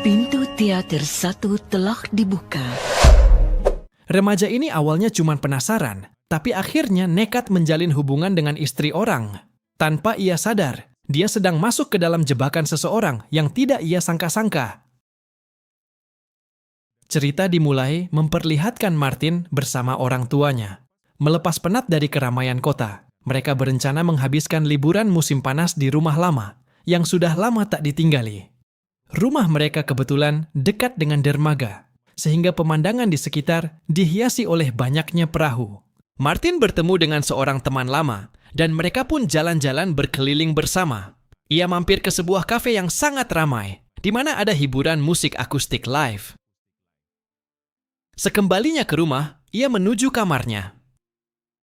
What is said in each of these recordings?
Pintu teater satu telah dibuka. Remaja ini awalnya cuma penasaran, tapi akhirnya nekat menjalin hubungan dengan istri orang. Tanpa ia sadar, dia sedang masuk ke dalam jebakan seseorang yang tidak ia sangka-sangka. Cerita dimulai memperlihatkan Martin bersama orang tuanya. Melepas penat dari keramaian kota, mereka berencana menghabiskan liburan musim panas di rumah lama yang sudah lama tak ditinggali. Rumah mereka kebetulan dekat dengan dermaga, sehingga pemandangan di sekitar dihiasi oleh banyaknya perahu. Martin bertemu dengan seorang teman lama, dan mereka pun jalan-jalan berkeliling bersama. Ia mampir ke sebuah kafe yang sangat ramai, di mana ada hiburan musik akustik live. Sekembalinya ke rumah, ia menuju kamarnya.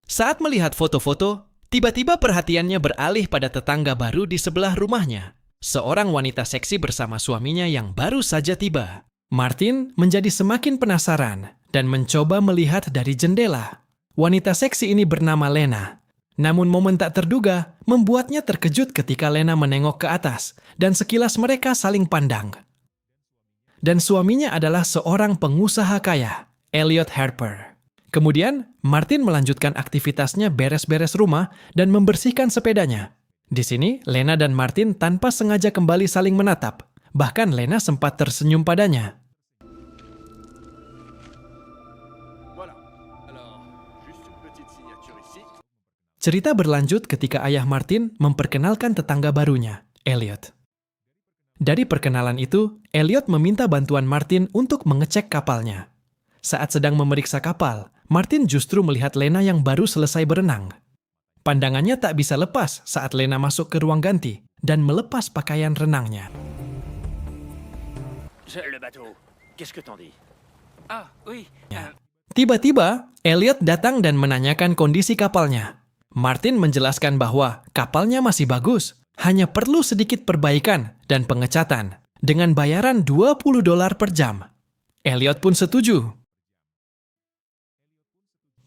Saat melihat foto-foto, tiba-tiba perhatiannya beralih pada tetangga baru di sebelah rumahnya. Seorang wanita seksi bersama suaminya yang baru saja tiba. Martin menjadi semakin penasaran dan mencoba melihat dari jendela. Wanita seksi ini bernama Lena. Namun momen tak terduga membuatnya terkejut ketika Lena menengok ke atas dan sekilas mereka saling pandang. Dan suaminya adalah seorang pengusaha kaya, Elliot Harper. Kemudian, Martin melanjutkan aktivitasnya beres-beres rumah dan membersihkan sepedanya. Di sini, Lena dan Martin tanpa sengaja kembali saling menatap. Bahkan Lena sempat tersenyum padanya. Cerita berlanjut ketika ayah Martin memperkenalkan tetangga barunya, Elliot. Dari perkenalan itu, Elliot meminta bantuan Martin untuk mengecek kapalnya. Saat sedang memeriksa kapal, Martin justru melihat Lena yang baru selesai berenang. Pandangannya tak bisa lepas saat Lena masuk ke ruang ganti dan melepas pakaian renangnya. Le bateau, qu'est-ce que t'en dis? Ah, oui. Tiba-tiba, Elliot datang dan menanyakan kondisi kapalnya. Martin menjelaskan bahwa kapalnya masih bagus, hanya perlu sedikit perbaikan dan pengecatan dengan bayaran $20 per jam. Elliot pun setuju.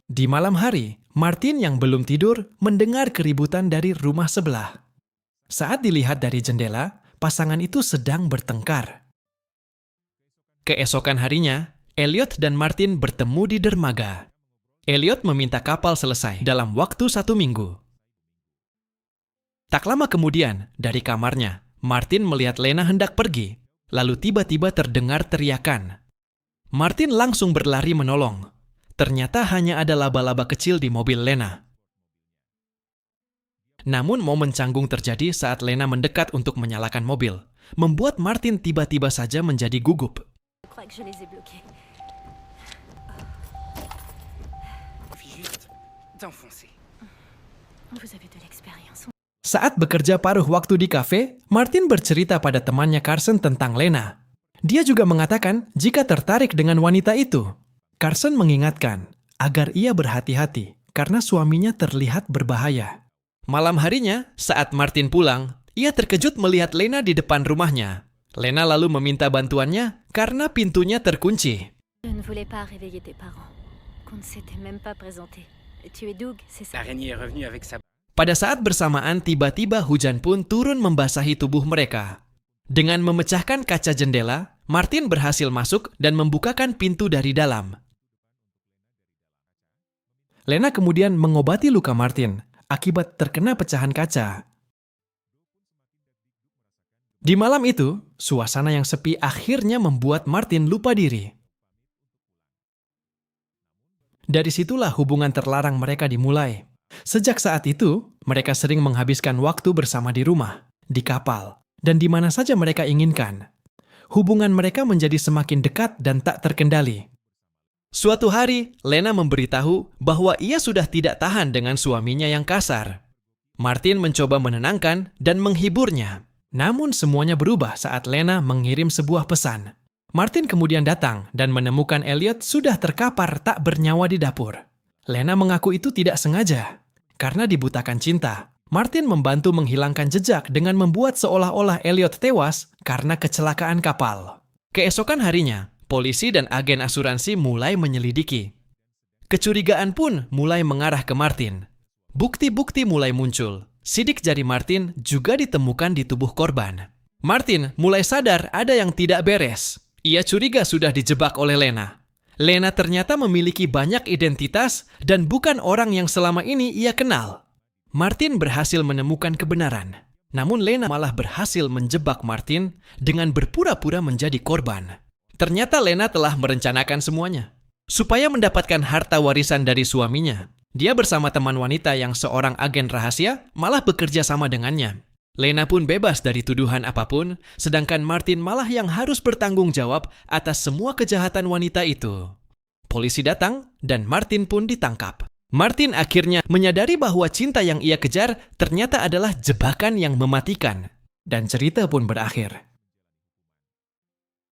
Di malam hari, Martin yang belum tidur mendengar keributan dari rumah sebelah. Saat dilihat dari jendela, pasangan itu sedang bertengkar. Keesokan harinya, Elliot dan Martin bertemu di dermaga. Elliot meminta kapal selesai dalam waktu 1 minggu. Tak lama kemudian, dari kamarnya, Martin melihat Lena hendak pergi, lalu tiba-tiba terdengar teriakan. Martin langsung berlari menolong. Ternyata hanya ada laba-laba kecil di mobil Lena. Namun momen canggung terjadi saat Lena mendekat untuk menyalakan mobil, membuat Martin tiba-tiba saja menjadi gugup. Saat bekerja paruh waktu di kafe, Martin bercerita pada temannya Carson tentang Lena. Dia juga mengatakan jika tertarik dengan wanita itu. Carson mengingatkan agar ia berhati-hati karena suaminya terlihat berbahaya. Malam harinya, saat Martin pulang, ia terkejut melihat Lena di depan rumahnya. Lena lalu meminta bantuannya karena pintunya terkunci. L'araignée est revenue avec sa... Pada saat bersamaan, tiba-tiba hujan pun turun membasahi tubuh mereka. Dengan memecahkan kaca jendela, Martin berhasil masuk dan membukakan pintu dari dalam. Lena kemudian mengobati luka Martin akibat terkena pecahan kaca. Di malam itu, suasana yang sepi akhirnya membuat Martin lupa diri. Dari situlah hubungan terlarang mereka dimulai. Sejak saat itu, mereka sering menghabiskan waktu bersama di rumah, di kapal, dan di mana saja mereka inginkan. Hubungan mereka menjadi semakin dekat dan tak terkendali. Suatu hari, Lena memberitahu bahwa ia sudah tidak tahan dengan suaminya yang kasar. Martin mencoba menenangkan dan menghiburnya. Namun semuanya berubah saat Lena mengirim sebuah pesan. Martin kemudian datang dan menemukan Elliot sudah terkapar tak bernyawa di dapur. Lena mengaku itu tidak sengaja. Karena dibutakan cinta, Martin membantu menghilangkan jejak dengan membuat seolah-olah Elliot tewas karena kecelakaan kapal. Keesokan harinya, polisi dan agen asuransi mulai menyelidiki. Kecurigaan pun mulai mengarah ke Martin. Bukti-bukti mulai muncul. Sidik jari Martin juga ditemukan di tubuh korban. Martin mulai sadar ada yang tidak beres. Ia curiga sudah dijebak oleh Lena. Lena ternyata memiliki banyak identitas dan bukan orang yang selama ini ia kenal. Martin berhasil menemukan kebenaran. Namun Lena malah berhasil menjebak Martin dengan berpura-pura menjadi korban. Ternyata Lena telah merencanakan semuanya. Supaya mendapatkan harta warisan dari suaminya, dia bersama teman wanita yang seorang agen rahasia malah bekerja sama dengannya. Lena pun bebas dari tuduhan apapun, sedangkan Martin malah yang harus bertanggung jawab atas semua kejahatan wanita itu. Polisi datang dan Martin pun ditangkap. Martin akhirnya menyadari bahwa cinta yang ia kejar ternyata adalah jebakan yang mematikan. Dan cerita pun berakhir.